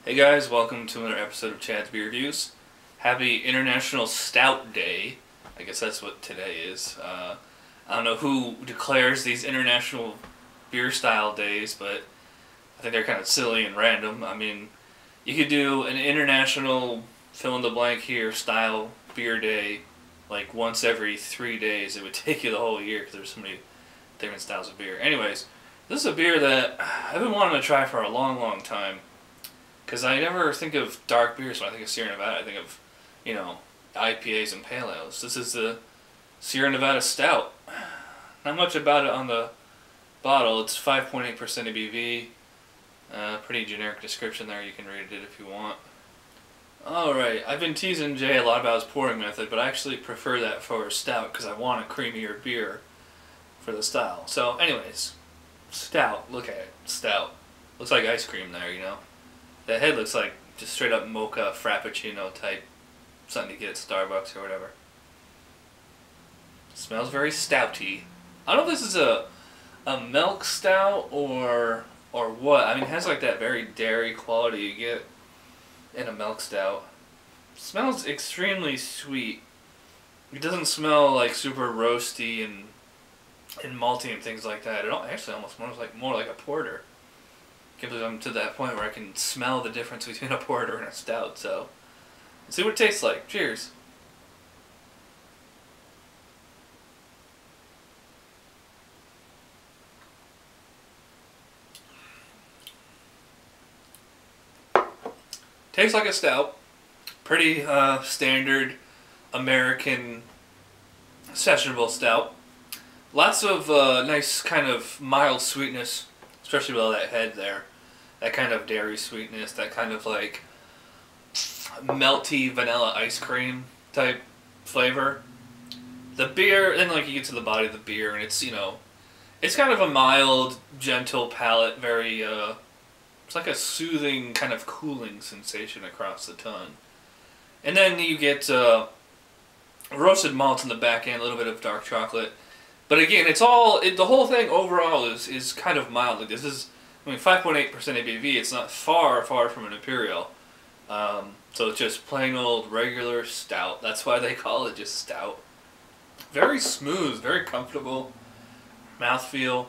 Hey guys, welcome to another episode of Chad's Beer Reviews. Happy International Stout Day. I guess that's what today is. I don't know who declares these international beer style days, but I think they're kind of silly and random. I mean, you could do an international fill in the blank here style beer day like once every 3 days. It would take you the whole year because there's so many different styles of beer. Anyways, this is a beer that I've been wanting to try for a long time. Because I never think of dark beers when I think of Sierra Nevada. I think of, IPAs and pale ales. This is the Sierra Nevada Stout. Not much about it on the bottle. It's 5.8% ABV. Pretty generic description there. You can read it if you want. Alright, I've been teasing Jay a lot about his pouring method, but I actually prefer that for stout because I want a creamier beer for the style. So anyways, stout. Look at it. Stout. Looks like ice cream there, That head looks like just straight up mocha frappuccino type something you get at Starbucks or whatever. Smells very stouty. I don't know if this is a milk stout or what. I mean, it has like that very dairy quality you get in a milk stout. Smells extremely sweet. It doesn't smell like super roasty and malty and things like that. It actually almost smells like more like a porter. I can't believe I'm to that point where I can smell the difference between a porter and a stout, so let's see what it tastes like. Cheers. Tastes like a stout. Pretty standard American sessionable stout. Lots of nice kind of mild sweetness, especially with all that head there. That kind of dairy sweetness, that kind of like melty vanilla ice cream type flavor. The beer, and like you get to the body of the beer, and it's, it's kind of a mild, gentle palate, very, it's like a soothing, kind of cooling sensation across the tongue. And then you get roasted malts in the back end, a little bit of dark chocolate. But again, the whole thing overall is kind of mild. Like this is, 5.8% ABV, it's not far from an Imperial. So it's just plain old regular stout. That's why they call it just stout. Very smooth, very comfortable mouthfeel,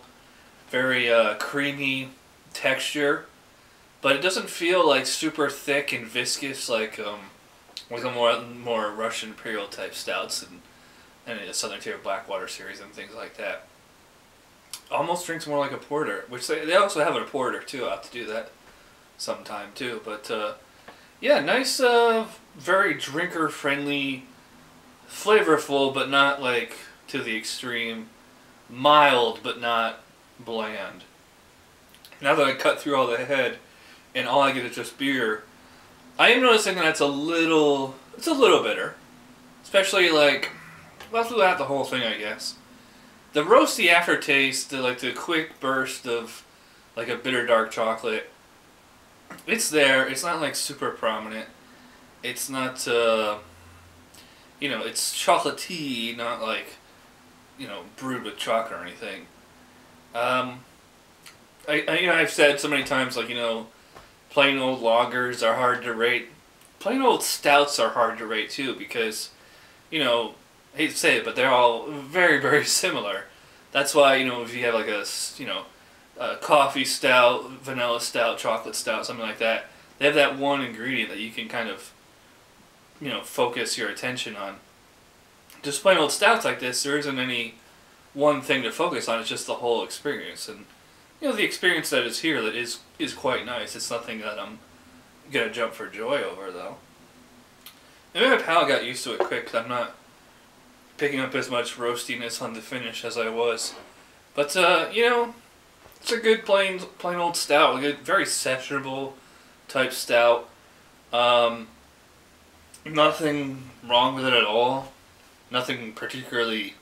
very creamy texture, but it doesn't feel like super thick and viscous like a more Russian Imperial type stouts and the Southern Tier Blackwater series and things like that. Almost drinks more like a porter, which they also have a porter too. I'll have to do that sometime too. But yeah, nice, very drinker friendly, flavorful, but not like to the extreme. Mild, but not bland. Now that I cut through all the head, and all I get is just beer, I am noticing that it's a little bitter, especially like well throughout the whole thing, I guess. The roasty aftertaste, the quick burst of like a bitter dark chocolate, it's there. It's not like super prominent. It's not, it's chocolatey, not like, brewed with chocolate or anything. I've said so many times, like, plain old lagers are hard to rate. Plain old stouts are hard to rate too because, I hate to say it, but they're all very similar. That's why, if you have like a coffee stout, vanilla stout, chocolate stout, something like that, they have that one ingredient that you can kind of, focus your attention on. Just plain old stouts like this, there isn't any one thing to focus on. It's just the whole experience, and the experience that is here that is quite nice. It's nothing that I'm gonna jump for joy over though. Maybe my palate got used to it quick because I'm not picking up as much roastiness on the finish as I was. But, it's a good plain old stout. A good, very sessionable type stout. Nothing wrong with it at all. Nothing particularly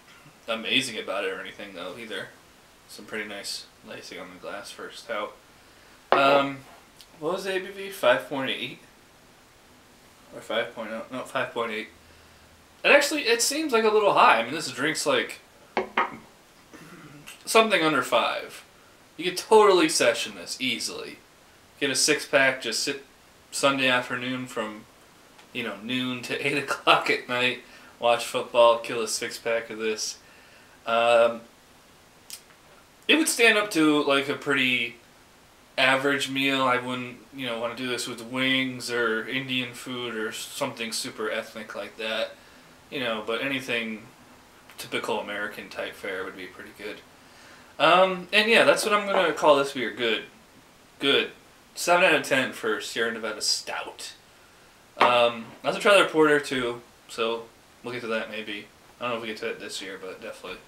amazing about it or anything, though, either. Some pretty nice lacing on the glass for a stout. What was the ABV? 5.8? Or 5.0? No, 5.8. It seems like a little high. I mean, this drink's like something under 5. You could totally session this easily. Get a 6-pack, just sit Sunday afternoon from, noon to 8 o'clock at night. Watch football, kill a 6-pack of this. It would stand up to like a pretty average meal. I wouldn't, want to do this with wings or Indian food or something super ethnic like that. But anything typical American type fare would be pretty good. And yeah, that's what I'm going to call this beer. Good. Good. 7 out of 10 for Sierra Nevada Stout. I also try their porter too, so we'll get to that maybe. I don't know if we get to it this year, but definitely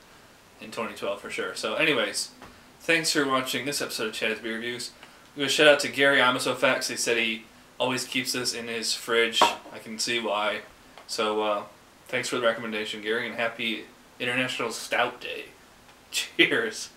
in 2012 for sure. So anyways, thanks for watching this episode of Chad's Beer Reviews. I'm going to shout out to Gary Amasofax. He said he always keeps this in his fridge. I can see why. So thanks for the recommendation, Gary, and happy International Stout Day. Cheers.